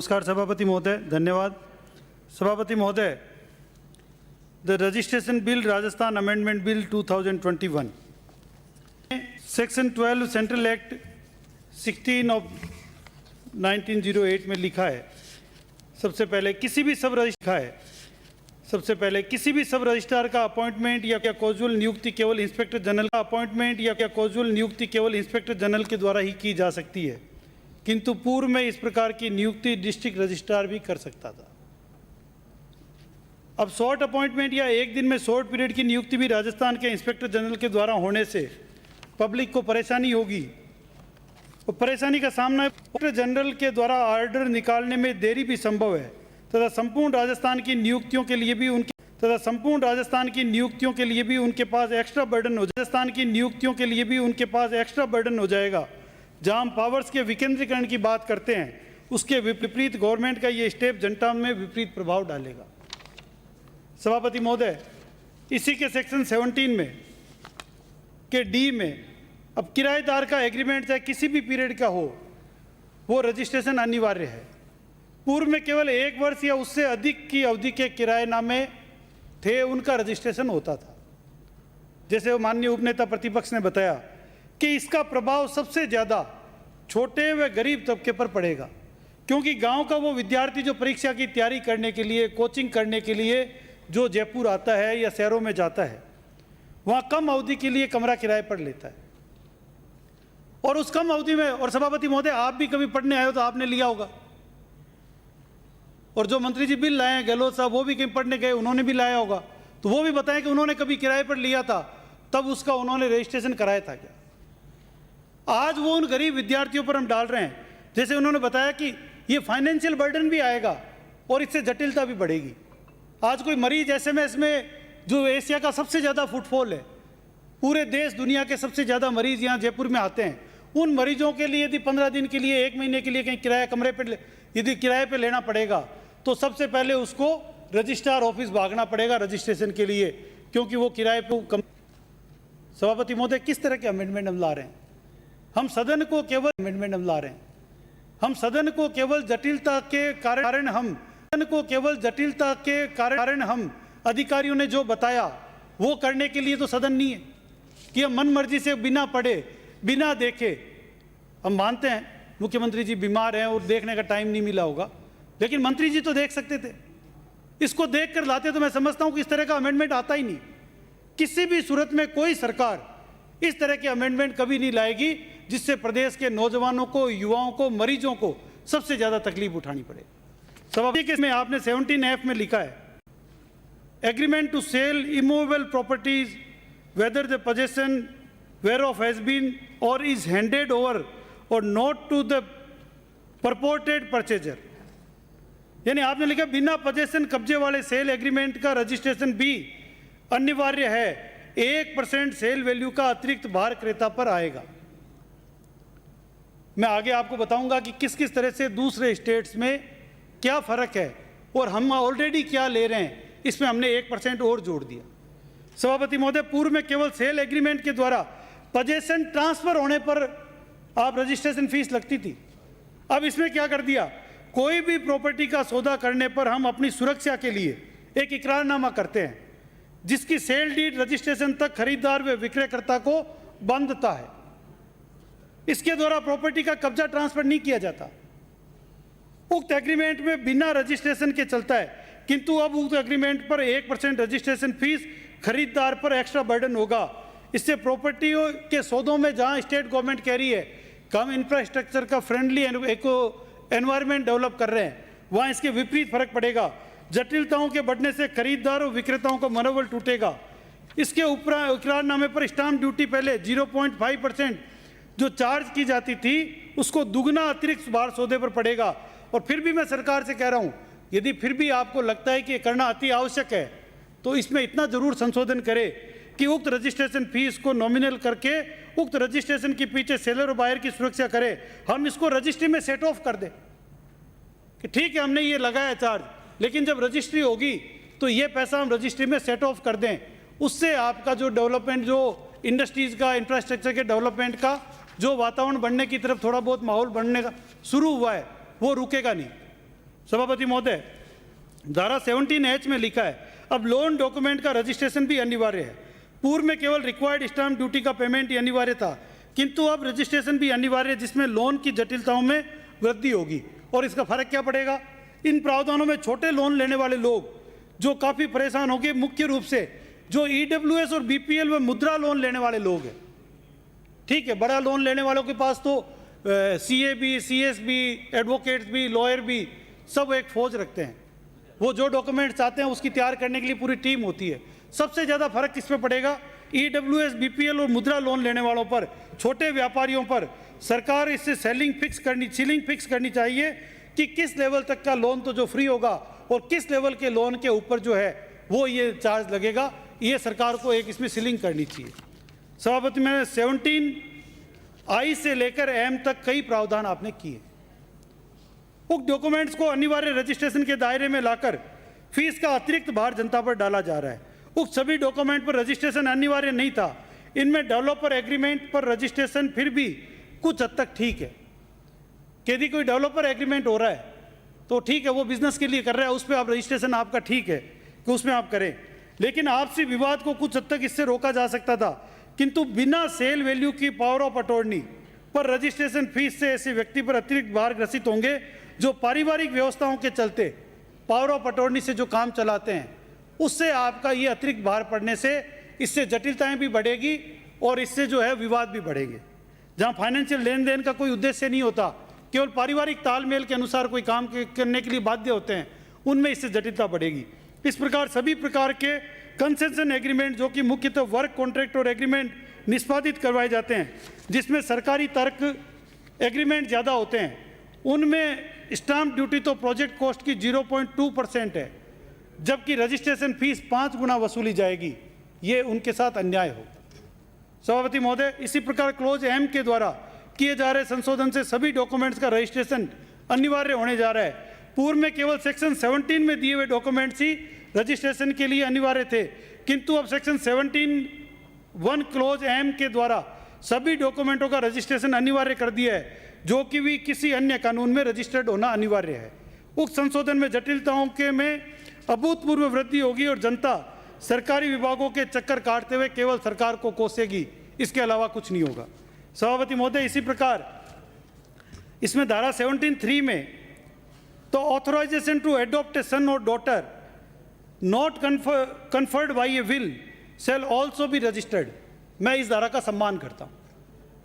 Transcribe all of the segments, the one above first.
नमस्कार सभापति महोदय, धन्यवाद। सभापति महोदय, the registration bill Rajasthan amendment bill 2021 section 12 central act 16 of 1908 में लिखा है सबसे पहले किसी भी सब रजिस्ट्रार का अपॉइंटमेंट या कॉजुअल नियुक्ति केवल इंस्पेक्टर जनरल का अपॉइंटमेंट या कॉजुअल नियुक्ति केवल इंस्पेक्टर जनरल के द्वारा ही की जा सकती है, किंतु पूर्व में इस प्रकार की नियुक्ति डिस्ट्रिक्ट रजिस्ट्रार भी कर सकता था। अब शॉर्ट अपॉइंटमेंट या एक दिन में शॉर्ट पीरियड की नियुक्ति भी राजस्थान के इंस्पेक्टर जनरल के द्वारा होने से पब्लिक को परेशानी होगी और परेशानी का सामना इंस्पेक्टर जनरल के द्वारा ऑर्डर निकालने में देरी भी संभव है तथा संपूर्ण राजस्थान की नियुक्तियों के लिए भी उनके पास एक्स्ट्रा बर्डन हो जाएगा। जहां हम पावर्स के विकेंद्रीकरण की बात करते हैं, उसके विपरीत गवर्नमेंट का ये स्टेप जनता में विपरीत प्रभाव डालेगा। सभापति महोदय, इसी के सेक्शन 17 में के डी में अब किराएदार का एग्रीमेंट चाहे किसी भी पीरियड का हो, वो रजिस्ट्रेशन अनिवार्य है। पूर्व में केवल 1 वर्ष या उससे अधिक की अवधि के किराएनामे थे, उनका रजिस्ट्रेशन होता था। जैसे माननीय उपनेता प्रतिपक्ष ने बताया कि इसका प्रभाव सबसे ज़्यादा छोटे व गरीब तबके पर पड़ेगा, क्योंकि गांव का वो विद्यार्थी जो परीक्षा की तैयारी करने के लिए, कोचिंग करने के लिए जो जयपुर आता है या शहरों में जाता है, वहाँ कम अवधि के लिए कमरा किराए पर लेता है। और उस कम अवधि में, और सभापति महोदय आप भी कभी पढ़ने आए हो तो आपने लिया होगा, और जो मंत्री जी बिल लाए हैं गहलोत साहब, वो भी कहीं पढ़ने गए, उन्होंने भी लाया होगा, तो वो भी बताएं कि उन्होंने कभी किराए पर लिया था, तब उसका उन्होंने रजिस्ट्रेशन कराया था क्या। आज वो उन गरीब विद्यार्थियों पर हम डाल रहे हैं। जैसे उन्होंने बताया कि ये फाइनेंशियल बर्डन भी आएगा और इससे जटिलता भी बढ़ेगी। आज कोई मरीज एसएमएस में, जो एशिया का सबसे ज़्यादा फुटफॉल है, पूरे देश दुनिया के सबसे ज़्यादा मरीज यहाँ जयपुर में आते हैं, उन मरीजों के लिए यदि 15 दिन के लिए, 1 महीने के लिए कहीं यदि किराए पर लेना पड़ेगा, तो सबसे पहले उसको रजिस्ट्रार ऑफिस भागना पड़ेगा रजिस्ट्रेशन के लिए, क्योंकि वो किराए पर कम। सभापति महोदय, किस तरह के अमेंडमेंट हम ला रहे हैं? हम सदन को केवल जटिलता के कारण हम अधिकारियों ने जो बताया वो करने के लिए तो सदन नहीं है कि हम मन मर्जी से बिना पढ़े, बिना देखे। हम मानते हैं मुख्यमंत्री जी बीमार हैं और देखने का टाइम नहीं मिला होगा, लेकिन मंत्री जी तो देख सकते थे। इसको देख कर लाते तो मैं समझता हूं कि इस तरह का अमेंडमेंट आता ही नहीं। किसी भी सूरत में कोई सरकार इस तरह के अमेंडमेंट कभी नहीं लाएगी जिससे प्रदेश के नौजवानों को, युवाओं को, मरीजों को सबसे ज्यादा तकलीफ उठानी पड़े। सभापति में आपने 17F में लिखा है, agreement to sell immovable properties whether the possession whereof has been or is handed over or not to the purported purchaser। यानी आपने लिखा बिना पोजेशन कब्जे वाले सेल एग्रीमेंट का रजिस्ट्रेशन भी अनिवार्य है। 1% सेल वैल्यू का अतिरिक्त भार क्रेता पर आएगा। मैं आगे आपको बताऊंगा कि किस किस तरह से दूसरे स्टेट्स में क्या फर्क है और हम ऑलरेडी क्या ले रहे हैं, इसमें हमने 1% और जोड़ दिया। सभापति महोदय, पूर्व में केवल सेल एग्रीमेंट के द्वारा पोजेशन ट्रांसफर होने पर आप रजिस्ट्रेशन फीस लगती थी। अब इसमें क्या कर दिया, कोई भी प्रॉपर्टी का सौदा करने पर हम अपनी सुरक्षा के लिए एक इकरारनामा करते हैं जिसकी सेल डीड रजिस्ट्रेशन तक खरीदार व विक्रयकर्ता को बांधता है। इसके द्वारा प्रॉपर्टी का कब्जा ट्रांसफर नहीं किया जाता। उक्त एग्रीमेंट में बिना रजिस्ट्रेशन के चलता है, किंतु अब उक्त एग्रीमेंट पर 1% रजिस्ट्रेशन फीस खरीदार पर एक्स्ट्रा बर्डन होगा। इससे प्रॉपर्टियों के सौदों में जहां स्टेट गवर्नमेंट कह रही है कि हम इंफ्रास्ट्रक्चर का फ्रेंडली एनवायरनमेंट डेवलप कर रहे हैं, वहां इसके विपरीत फर्क पड़ेगा। जटिलताओं के बढ़ने से खरीदार और विक्रेताओं का मनोबल टूटेगा। इसके ऊपर इकरारनामे पर स्टाम्प ड्यूटी पहले 0.5% जो चार्ज की जाती थी, उसको दुगना अतिरिक्त भार सौदे पर पड़ेगा। और फिर भी मैं सरकार से कह रहा हूं, यदि फिर भी आपको लगता है कि करना अति आवश्यक है, तो इसमें इतना जरूर संशोधन करे कि उक्त रजिस्ट्रेशन फीस को नॉमिनल करके उक्त रजिस्ट्रेशन के पीछे सेलर और बायर की सुरक्षा करे। हम इसको रजिस्ट्री में सेट ऑफ कर दें कि ठीक है, हमने ये लगाया चार्ज, लेकिन जब रजिस्ट्री होगी तो ये पैसा हम रजिस्ट्री में सेट ऑफ कर दें। उससे आपका जो डेवलपमेंट, जो इंडस्ट्रीज़ का, इंफ्रास्ट्रक्चर के डेवलपमेंट का जो वातावरण बनने की तरफ थोड़ा बहुत माहौल बनने का शुरू हुआ है, वो रुकेगा नहीं। सभापति महोदय, धारा 17H में लिखा है अब लोन डॉक्यूमेंट का रजिस्ट्रेशन भी अनिवार्य है। पूर्व में केवल रिक्वायर्ड स्टाम्प ड्यूटी का पेमेंट ही अनिवार्य था, किंतु अब रजिस्ट्रेशन भी अनिवार्य है, जिसमें लोन की जटिलताओं में वृद्धि होगी। और इसका फर्क क्या पड़ेगा? इन प्रावधानों में छोटे लोन लेने वाले लोग जो काफ़ी परेशान होंगे, मुख्य रूप से जो EWS और BPL व मुद्रा लोन लेने वाले लोग हैं। ठीक है, बड़ा लोन लेने वालों के पास तो CA भी, CS भी, एडवोकेट्स भी, लॉयर भी, सब एक फौज रखते हैं। वो जो डॉक्यूमेंट चाहते हैं उसकी तैयार करने के लिए पूरी टीम होती है। सबसे ज़्यादा फर्क किस पे पड़ेगा? EWS, BPL और मुद्रा लोन लेने वालों पर, छोटे व्यापारियों पर। सरकार इससे सीलिंग फिक्स करनी चाहिए कि किस लेवल तक का लोन तो जो फ्री होगा और किस लेवल के लोन के ऊपर जो है वो ये चार्ज लगेगा। ये सरकार को एक इसमें सीलिंग करनी चाहिए। सभापति, में 17I से लेकर M तक कई प्रावधान आपने किए। उक्त डॉक्यूमेंट्स को अनिवार्य रजिस्ट्रेशन के दायरे में लाकर फीस का अतिरिक्त भार जनता पर डाला जा रहा है। उक्त सभी डॉक्यूमेंट पर रजिस्ट्रेशन अनिवार्य नहीं था। इनमें डेवलपर एग्रीमेंट पर रजिस्ट्रेशन फिर भी कुछ हद तक ठीक है। यदि कोई डेवलपर एग्रीमेंट हो रहा है तो ठीक है, वो बिजनेस के लिए कर रहा है, उस पर आप रजिस्ट्रेशन आपका ठीक है कि उसमें आप करें। लेकिन आपसी विवाद को कुछ हद तक इससे रोका जा सकता था, किंतु बिना सेल वैल्यू की पावर ऑफ अटॉर्नी पर रजिस्ट्रेशन फीस से ऐसे व्यक्ति पर अतिरिक्त भार ग्रसित होंगे जो पारिवारिक व्यवस्थाओं के चलते पावर ऑफ अटॉर्नी से जो काम चलाते हैं। उससे आपका ये अतिरिक्त भार पड़ने से इससे जटिलताएं भी बढ़ेगी और इससे जो है विवाद भी बढ़ेंगे। जहां फाइनेंशियल लेन देन का कोई उद्देश्य नहीं होता, केवल पारिवारिक तालमेल के अनुसार कोई काम करने के लिए बाध्य होते हैं, उनमें इससे जटिलता बढ़ेगी। इस प्रकार सभी प्रकार के कंसेशन एग्रीमेंट जो कि मुख्यतः वर्क कॉन्ट्रैक्ट और एग्रीमेंट निष्पादित करवाए जाते हैं, जिसमें सरकारी तर्क एग्रीमेंट ज़्यादा होते हैं, उनमें स्टाम्प ड्यूटी तो प्रोजेक्ट कॉस्ट की 0.2% है, जबकि रजिस्ट्रेशन फीस 5 गुना वसूली जाएगी। ये उनके साथ अन्याय हो। सभापति महोदय, इसी प्रकार क्लोज M के द्वारा किए जा रहे संशोधन से सभी डॉक्यूमेंट्स का रजिस्ट्रेशन अनिवार्य होने जा रहा है। पूर्व में केवल सेक्शन 17 में दिए हुए डॉक्यूमेंट्स ही रजिस्ट्रेशन के लिए अनिवार्य थे, किंतु अब सेक्शन 17(1) क्लोज M के द्वारा सभी डॉक्यूमेंटों का रजिस्ट्रेशन अनिवार्य कर दिया है, जो कि भी किसी अन्य कानून में रजिस्टर्ड होना अनिवार्य है। उक्त संशोधन में जटिलताओं के में अभूतपूर्व वृद्धि होगी और जनता सरकारी विभागों के चक्कर काटते हुए केवल सरकार को कोसेगी, इसके अलावा कुछ नहीं होगा। सभापति महोदय, इसी प्रकार इसमें धारा 17(3) में तो ऑथराइजेशन टू एडॉप्ट ए सन और daughter not conferred by A will shall also be registered. मैं इस धारा का सम्मान करता हूँ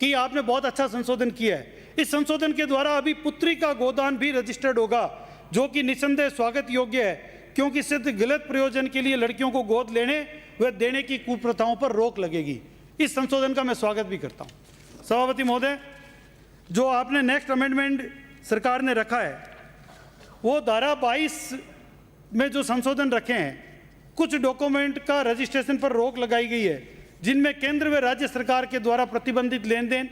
कि आपने बहुत अच्छा संशोधन किया है। इस संशोधन के द्वारा अभी पुत्री का गोदान भी रजिस्टर्ड होगा, जो कि निस्संदेह स्वागत योग्य है, क्योंकि इससे गलत प्रयोजन के लिए लड़कियों को गोद लेने व देने की कुप्रथाओं पर रोक लगेगी। इस संशोधन का मैं स्वागत भी करता हूँ। सभापति महोदय, जो आपने नेक्स्ट अमेंडमेंट सरकार ने रखा है, वो धारा 22 में जो संशोधन रखे हैं, कुछ डॉक्यूमेंट का रजिस्ट्रेशन पर रोक लगाई गई है, जिनमें केंद्र व राज्य सरकार के द्वारा प्रतिबंधित लेन देन,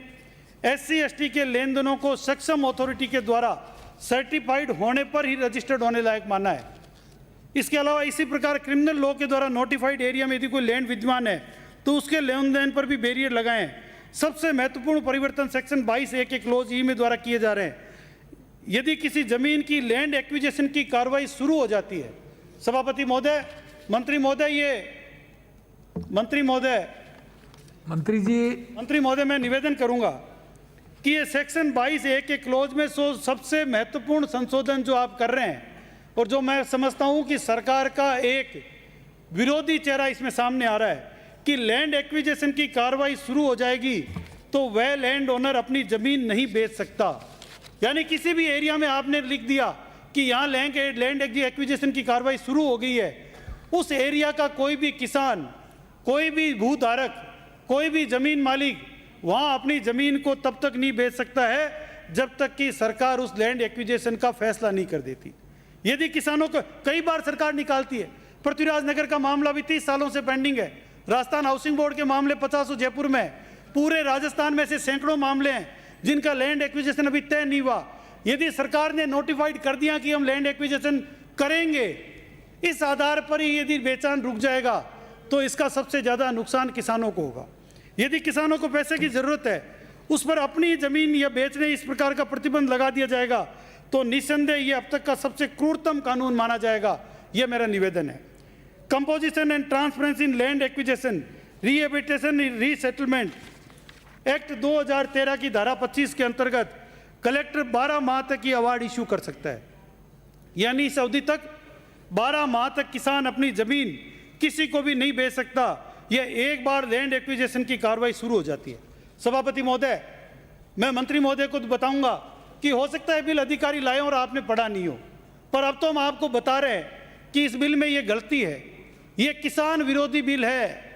SC/ST के लेन देनों को सक्षम अथॉरिटी के द्वारा सर्टिफाइड होने पर ही रजिस्टर्ड होने लायक माना है। इसके अलावा इसी प्रकार क्रिमिनल लॉ के द्वारा नोटिफाइड एरिया में यदि कोई लैंड विद्यमान है तो उसके लेन देन पर भी बैरियर लगाएं। सबसे महत्वपूर्ण परिवर्तन सेक्शन 22(1) के क्लोज E में द्वारा किए जा रहे हैं। यदि किसी जमीन की लैंड एक्विजिशन की कार्रवाई शुरू हो जाती है, सभापति महोदय, मंत्री महोदय, मैं निवेदन करूंगा कि ये सेक्शन 22(1) के क्लोज में सबसे महत्वपूर्ण संशोधन जो आप कर रहे हैं और जो मैं समझता हूं कि सरकार का एक विरोधी चेहरा इसमें सामने आ रहा है कि लैंड एक्विजिशन की कार्रवाई शुरू हो जाएगी तो वह लैंड ओनर अपनी जमीन नहीं बेच सकता। यानी किसी भी एरिया में आपने लिख दिया कि यहाँ लैंड एक्विजिशन की कार्रवाई शुरू हो गई है, उस एरिया का कोई भी किसान, कोई भी भूधारक, कोई भी जमीन मालिक वहाँ अपनी जमीन को तब तक नहीं बेच सकता है जब तक कि सरकार उस लैंड एक्विजिशन का फैसला नहीं कर देती। यदि किसानों को कई बार सरकार निकालती है, पृथ्वीराज नगर का मामला भी 30 सालों से पेंडिंग है, राजस्थान हाउसिंग बोर्ड के मामले 50 जयपुर में, पूरे राजस्थान में से सैकड़ों मामले हैं जिनका लैंड एक्विजिशन अभी तय नहीं हुआ। यदि सरकार ने नोटिफाइड कर दिया कि हम लैंड एक्विजिशन करेंगे, इस आधार पर ही यदि बेचान रुक जाएगा तो इसका सबसे ज़्यादा नुकसान किसानों को होगा। यदि किसानों को पैसे की ज़रूरत है, उस पर अपनी ज़मीन या बेचने इस प्रकार का प्रतिबंध लगा दिया जाएगा तो निस्संदेह ये अब तक का सबसे क्रूरतम कानून माना जाएगा। ये मेरा निवेदन है। Composition and transparency in land acquisition, rehabilitation, resettlement act 2013 की धारा 25 के अंतर्गत कलेक्टर 12 माह तक की अवार्ड इश्यू कर सकता है। यानी इस अवधि तक 12 माह तक किसान अपनी जमीन किसी को भी नहीं बेच सकता। यह एक बार लैंड एक्विजिशन की कार्रवाई शुरू हो जाती है। सभापति महोदय, मैं मंत्री महोदय को बताऊंगा कि हो सकता है बिल अधिकारी लाए और आपने पढ़ा नहीं हो, पर अब तो हम आपको बता रहे हैं कि इस बिल में ये गलती है। ये किसान विरोधी बिल है।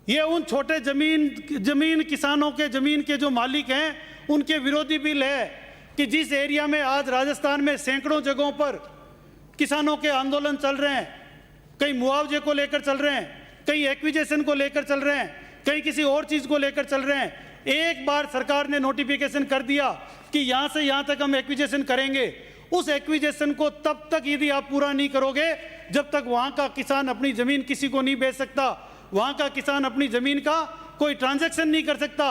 ये उन छोटे जमीन किसानों के जमीन के जो मालिक हैं उनके विरोधी बिल है कि जिस एरिया में आज राजस्थान में सैकड़ों जगहों पर किसानों के आंदोलन चल रहे हैं, कहीं मुआवजे को लेकर चल रहे हैं, कहीं एक्विजिशन को लेकर चल रहे हैं, कहीं किसी और चीज को लेकर चल रहे हैं। एक बार सरकार ने नोटिफिकेशन कर दिया कि यहां से यहां तक हम एक्विजिशन करेंगे। उस एक्विजिशन को तब तक यदि आप पूरा नहीं करोगे जब तक वहां का किसान अपनी जमीन किसी को नहीं बेच सकता, वहां का किसान अपनी जमीन का कोई ट्रांजैक्शन नहीं कर सकता,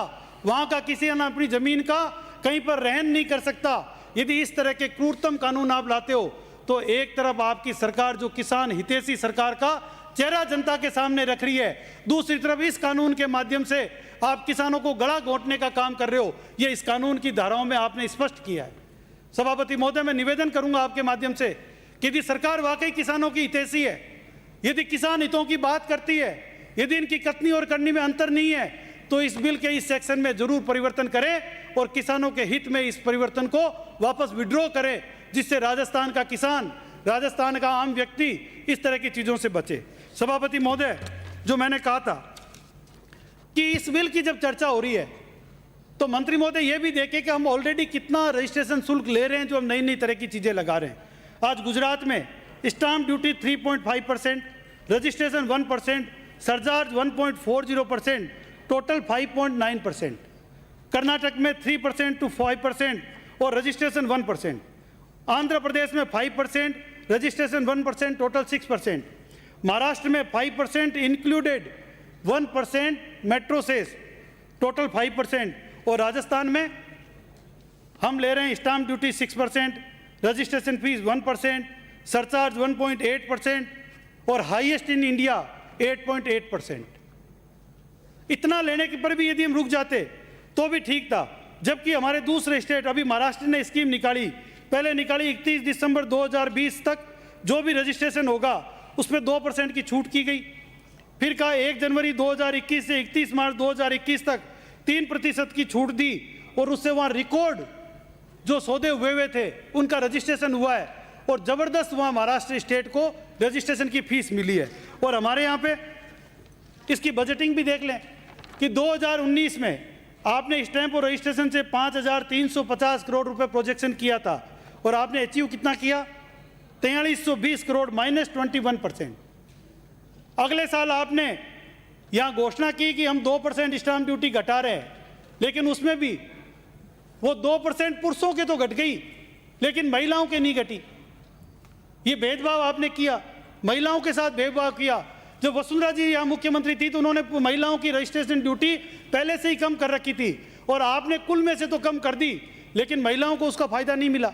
वहां का किसान अपनी जमीन का कहीं पर रहन नहीं कर सकता। यदि इस तरह के क्रूरतम कानून आप लाते हो तो एक तरफ आपकी सरकार जो किसान हितैषी सरकार का चेहरा जनता के सामने रख रही है, दूसरी तरफ इस कानून के माध्यम से आप किसानों को गला घोंटने का काम कर रहे हो। ये इस कानून की धाराओं में आपने स्पष्ट किया है। सभापति महोदय, मैं निवेदन करूंगा आपके माध्यम से कि यदि सरकार वाकई किसानों की हितैषी है, यदि किसान हितों की बात करती है, यदि इनकी कथनी और करनी में अंतर नहीं है, तो इस बिल के इस सेक्शन में जरूर परिवर्तन करें और किसानों के हित में इस परिवर्तन को वापस विड्रॉ करें, जिससे राजस्थान का किसान, राजस्थान का आम व्यक्ति इस तरह की चीजों से बचे। सभापति महोदय, जो मैंने कहा था कि इस बिल की जब चर्चा हो रही है तो मंत्री महोदय ये भी देखें कि हम ऑलरेडी कितना रजिस्ट्रेशन शुल्क ले रहे हैं, जो हम नई नई तरह की चीजें लगा रहे हैं। आज गुजरात में stamp duty 3.5%, registration 1%, surcharge 1.40%, total 5.9%। Karnataka में 3% to 5% और रजिस्ट्रेशन 1%। आंध्र प्रदेश में 5%, रजिस्ट्रेशन 1%, टोटल 6%। महाराष्ट्र में 5% इंक्लूडेड, 1% मेट्रो सेस, टोटल 5%। और राजस्थान में हम ले रहे हैं stamp duty 6%, registration fees 1%, surcharge 1.8% और हाईएस्ट इन इंडिया 8.8%। इतना लेने के पर भी यदि हम रुक जाते तो भी ठीक था, जबकि हमारे दूसरे स्टेट, अभी महाराष्ट्र ने स्कीम निकाली, पहले निकाली 31 दिसंबर 2020 तक जो भी रजिस्ट्रेशन होगा उसमें 2% की छूट की गई। फिर कहा 1 जनवरी 2021 से 31 मार्च 2021 तक 3% की छूट दी और उससे वहाँ रिकॉर्ड जो सौदे हुए थे उनका रजिस्ट्रेशन हुआ है और ज़बरदस्त वहाँ महाराष्ट्र स्टेट को रजिस्ट्रेशन की फीस मिली है। और हमारे यहाँ पे इसकी बजटिंग भी देख लें कि 2019 में आपने स्टैंप और रजिस्ट्रेशन से 5,350 करोड़ रुपए प्रोजेक्शन किया था और आपने अचीव कितना किया? 4320 करोड़, -21%। अगले साल आपने यहाँ घोषणा की कि हम 2% स्टाम्प ड्यूटी घटा रहे हैं, लेकिन उसमें भी वो 2% पुरुषों के तो घट गई लेकिन महिलाओं के नहीं घटी। ये भेदभाव आपने किया, महिलाओं के साथ भेदभाव किया। जब वसुंधरा जी यहाँ मुख्यमंत्री थी तो उन्होंने महिलाओं की रजिस्ट्रेशन ड्यूटी पहले से ही कम कर रखी थी और आपने कुल में से तो कम कर दी, लेकिन महिलाओं को उसका फायदा नहीं मिला।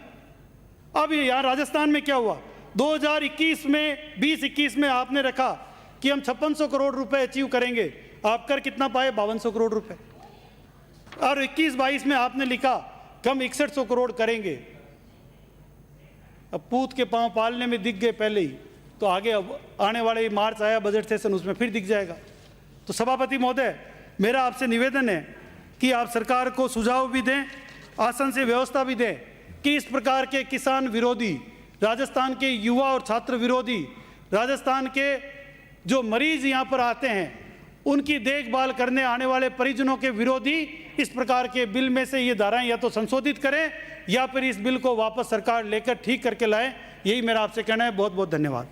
अब यहाँ राजस्थान में क्या हुआ? 2021 में 20-21 में आपने रखा कि हम 5600 करोड़ रुपए अचीव करेंगे, आप कर कितना पाए? 5200 करोड़ रुपए। और 21-22 में आपने लिखा कि हम 6100 करोड़ करेंगे। अब पूत के पांव पालने में दिख गए पहले ही, तो आगे अब आने वाले मार्च आया बजट सेशन, उसमें फिर दिख जाएगा। तो सभापति महोदय, मेरा आपसे निवेदन है कि आप सरकार को सुझाव भी दें, आसन से व्यवस्था भी दें कि इस प्रकार के किसान विरोधी, राजस्थान के युवा और छात्र विरोधी, राजस्थान के जो मरीज यहाँ पर आते हैं उनकी देखभाल करने आने वाले परिजनों के विरोधी इस प्रकार के बिल में से ये धाराएं या तो संशोधित करें या फिर इस बिल को वापस सरकार लेकर ठीक करके लाए। यही मेरा आपसे कहना है। बहुत बहुत धन्यवाद।